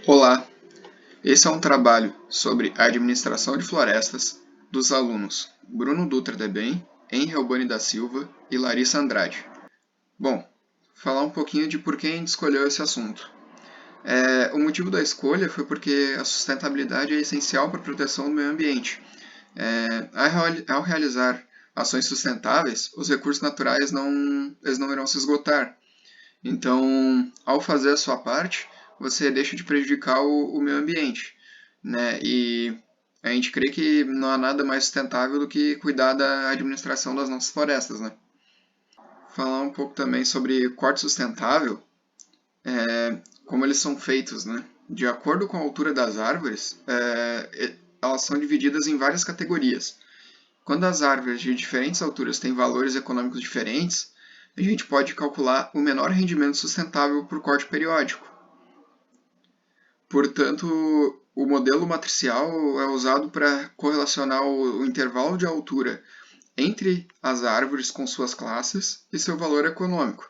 Olá, esse é um trabalho sobre a administração de florestas dos alunos Bruno Dutra Debem, Henri Albani da Silva e Larissa Andrade. Bom, falar um pouquinho de por que a gente escolheu esse assunto. O motivo da escolha foi porque a sustentabilidade é essencial para a proteção do meio ambiente. Ao realizar ações sustentáveis, os recursos naturais não irão se esgotar. Então, ao fazer a sua parte, você deixa de prejudicar o meio ambiente, né? E a gente crê que não há nada mais sustentável do que cuidar da administração das nossas florestas, né? Falar um pouco também sobre corte sustentável, como eles são feitos, né? De acordo com a altura das árvores, elas são divididas em várias categorias. Quando as árvores de diferentes alturas têm valores econômicos diferentes, a gente pode calcular o menor rendimento sustentável por corte periódico. Portanto, o modelo matricial é usado para correlacionar o intervalo de altura entre as árvores com suas classes e seu valor econômico,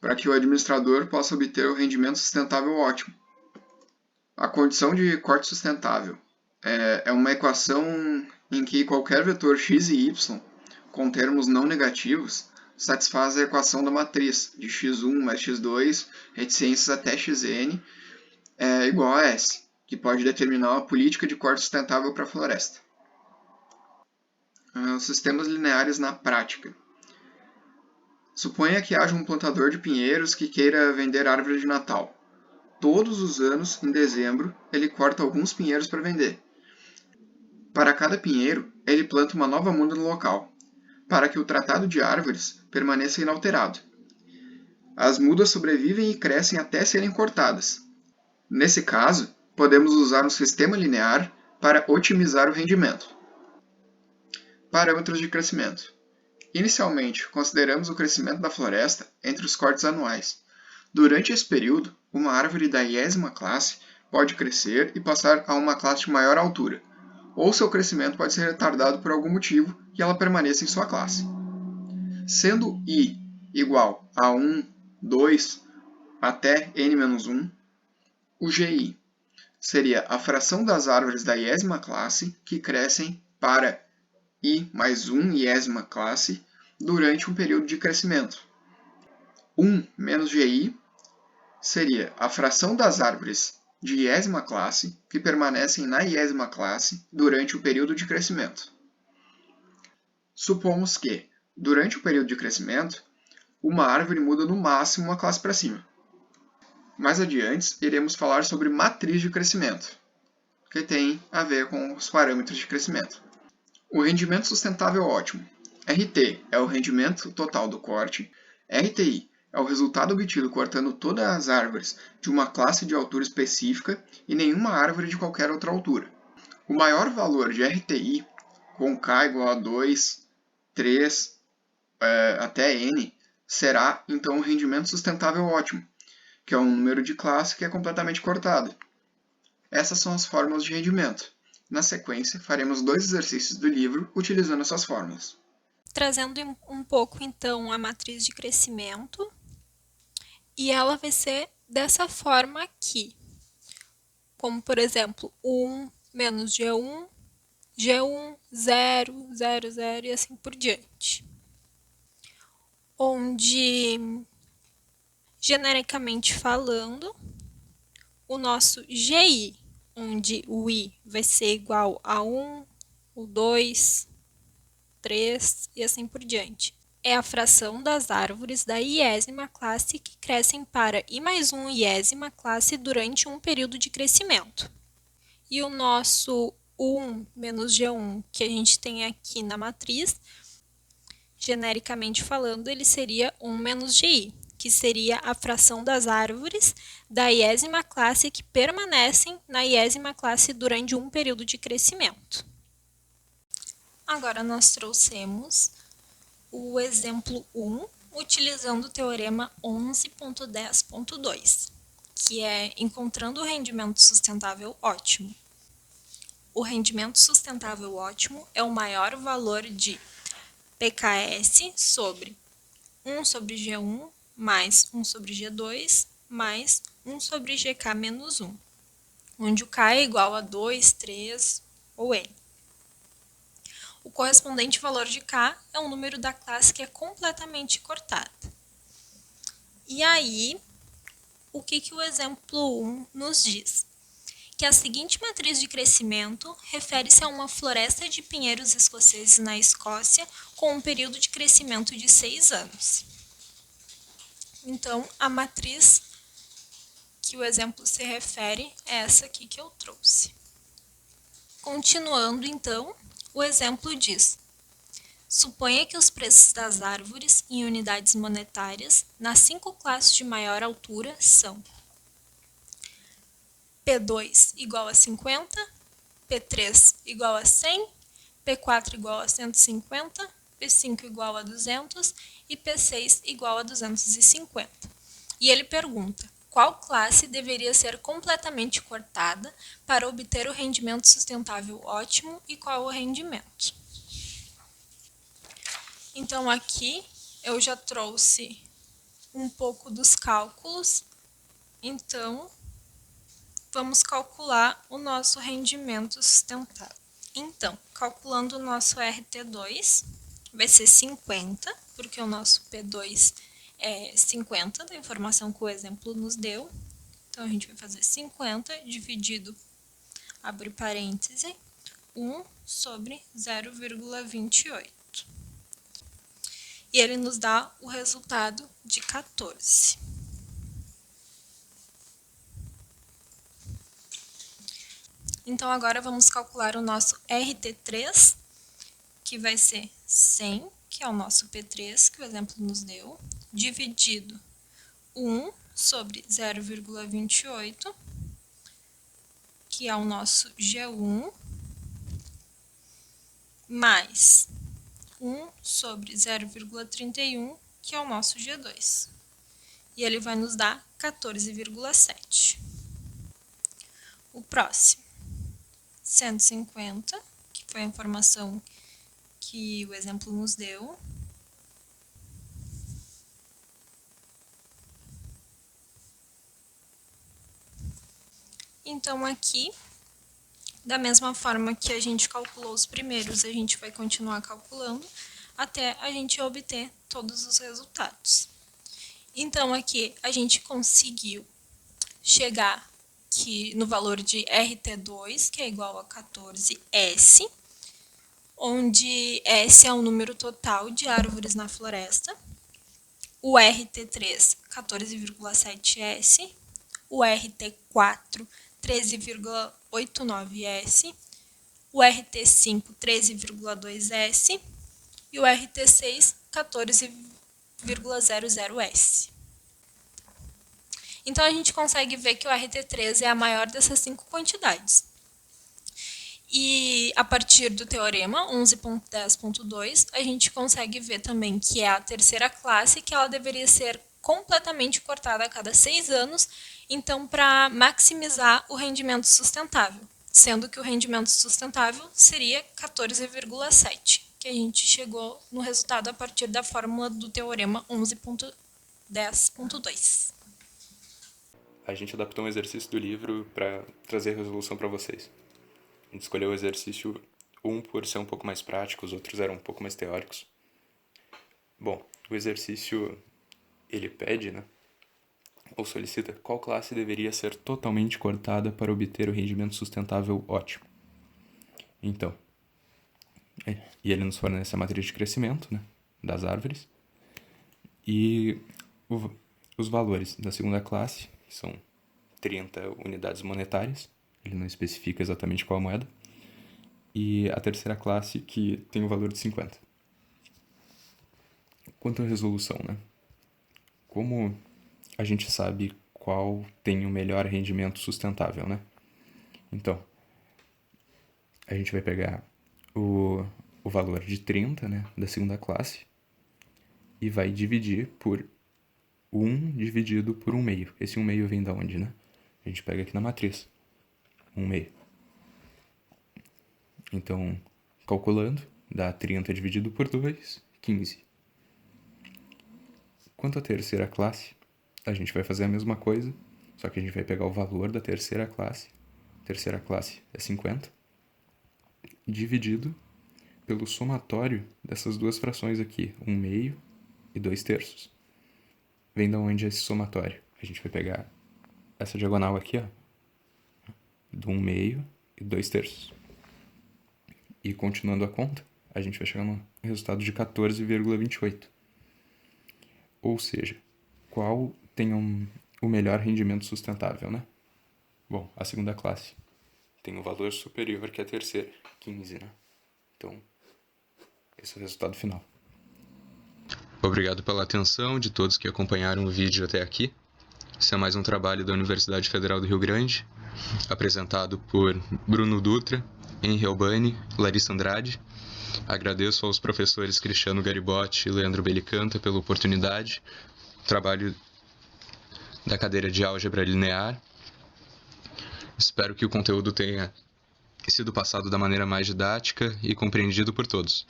para que o administrador possa obter o rendimento sustentável ótimo. A condição de corte sustentável é uma equação em que qualquer vetor x e y, com termos não negativos, satisfaz a equação da matriz de x1 mais x2, reticências até xn, é igual a S, que pode determinar uma política de corte sustentável para a floresta. Os sistemas lineares na prática. Suponha que haja um plantador de pinheiros que queira vender árvore de Natal. Todos os anos, em dezembro, ele corta alguns pinheiros para vender. Para cada pinheiro, ele planta uma nova muda no local, para que o tratado de árvores permaneça inalterado. As mudas sobrevivem e crescem até serem cortadas. Nesse caso, podemos usar um sistema linear para otimizar o rendimento. Parâmetros de crescimento. Inicialmente, consideramos o crescimento da floresta entre os cortes anuais. Durante esse período, uma árvore da 10ª classe pode crescer e passar a uma classe de maior altura, ou seu crescimento pode ser retardado por algum motivo e ela permaneça em sua classe. Sendo I igual a 1, 2, até n-1, o GI seria a fração das árvores da 10ª classe que crescem para I mais 1 10ª classe durante um período de crescimento. 1 menos GI seria a fração das árvores de 10ª classe que permanecem na 10ª classe durante o período de crescimento. Supomos que, durante o período de crescimento, uma árvore muda no máximo uma classe para cima. Mais adiante, iremos falar sobre matriz de crescimento, que tem a ver com os parâmetros de crescimento. O rendimento sustentável ótimo. RT é o rendimento total do corte. RTI é o resultado obtido cortando todas as árvores de uma classe de altura específica e nenhuma árvore de qualquer outra altura. O maior valor de RTI, com K igual a 2, 3, até N, será então o rendimento sustentável ótimo, que é um número de classe que é completamente cortado. Essas são as fórmulas de rendimento. Na sequência, faremos 2 exercícios do livro utilizando essas fórmulas. Trazendo um pouco, então, a matriz de crescimento. E ela vai ser dessa forma aqui. Como, por exemplo, 1 menos G1, G1, 0, 0, 0 e assim por diante. Onde, genericamente falando, o nosso GI, onde o I vai ser igual a 1, o 2, 3 e assim por diante. É a fração das árvores da 10ª classe que crescem para I mais 1 10ª classe durante um período de crescimento. E o nosso 1 menos G1 que a gente tem aqui na matriz, genericamente falando, ele seria 1 menos GI, que seria a fração das árvores da 10ª classe que permanecem na 10ª classe durante um período de crescimento. Agora nós trouxemos o exemplo 1, utilizando o teorema 11.10.2, que é encontrando o rendimento sustentável ótimo. O rendimento sustentável ótimo é o maior valor de PKS sobre 1 sobre G1 mais 1 sobre G2 mais 1 sobre GK menos 1. onde o K é igual a 2, 3 ou N. O correspondente valor de K é um número da classe que é completamente cortada. E aí, o que o exemplo 1 nos diz? Que a seguinte matriz de crescimento refere-se a uma floresta de pinheiros escoceses na Escócia com um período de crescimento de 6 anos. Então, a matriz que o exemplo se refere é essa aqui que eu trouxe. Continuando, então, o exemplo diz: suponha que os preços das árvores em unidades monetárias nas 5 classes de maior altura são P2 igual a 50, P3 igual a 100, P4 igual a 150, P5 igual a 200 e P6 igual a 250. E ele pergunta: qual classe deveria ser completamente cortada para obter o rendimento sustentável ótimo e qual o rendimento? Então, aqui eu já trouxe um pouco dos cálculos. Então, vamos calcular o nosso rendimento sustentável. Então, calculando o nosso RT2, vai ser 50, porque o nosso P2 é 50, da informação que o exemplo nos deu. Então, a gente vai fazer 50 dividido, abre parêntese, 1 sobre 0,28. E ele nos dá o resultado de 14. Então, agora vamos calcular o nosso RT3, que vai ser 100, que é o nosso P3, que o exemplo nos deu, dividido 1 sobre 0,28, que é o nosso G1, mais 1 sobre 0,31, que é o nosso G2. E ele vai nos dar 14,7. O próximo, 150, que foi a informação que o exemplo nos deu. Então, aqui, da mesma forma que a gente calculou os primeiros, a gente vai continuar calculando até a gente obter todos os resultados. Então, aqui a gente conseguiu chegar aqui no valor de RT2, que é igual a 14S, onde S é o número total de árvores na floresta, o RT3, 14,7S, o RT4, 13,89S, o RT5, 13,2S e o RT6, 14,00S. Então, a gente consegue ver que o RT3 é a maior dessas 5 quantidades. E a partir do teorema 11.10.2, a gente consegue ver também que é a terceira classe, que ela deveria ser completamente cortada a cada 6 anos, então para maximizar o rendimento sustentável, sendo que o rendimento sustentável seria 14,7, que a gente chegou no resultado a partir da fórmula do teorema 11.10.2. A gente adaptou um exercício do livro para trazer a resolução para vocês. A gente escolheu o exercício 1 por ser um pouco mais prático, os outros eram um pouco mais teóricos. Bom, o exercício, ele pede, né, ou solicita qual classe deveria ser totalmente cortada para obter o rendimento sustentável ótimo. Então, e ele nos fornece a matriz de crescimento, né, das árvores, e os valores da segunda classe, que são 30 unidades monetárias, ele não especifica exatamente qual moeda, e a terceira classe, que tem o valor de 50. Quanto à resolução, né? Como a gente sabe qual tem o melhor rendimento sustentável, né? Então, a gente vai pegar o valor de 30, né, da segunda classe, e vai dividir por 1 dividido por 1 meio. Esse 1 meio vem da onde, né? A gente pega aqui na matriz. 1 meio. Então, calculando, dá 30 dividido por 2, 15. Quanto à terceira classe, a gente vai fazer a mesma coisa, só que a gente vai pegar o valor da terceira classe terceira classe é 50, dividido pelo somatório dessas duas frações aqui, 1/2 e 2/3. Vem da onde é esse somatório? A gente vai pegar essa diagonal aqui, ó, do 1/2 e 2/3. E continuando a conta, a gente vai chegar no resultado de 14,28. Ou seja, qual tem o melhor rendimento sustentável, né? Bom, a segunda classe tem um valor superior que a terceira, 15, né? Então, esse é o resultado final. Obrigado pela atenção de todos que acompanharam o vídeo até aqui. Esse é mais um trabalho da Universidade Federal do Rio Grande, apresentado por Bruno Dutra, Henri Albani, Larissa Andrade. Agradeço aos professores Cristiano Garibotti e Leandro Belicanta pela oportunidade, trabalho da cadeira de álgebra linear. Espero que o conteúdo tenha sido passado da maneira mais didática e compreendido por todos.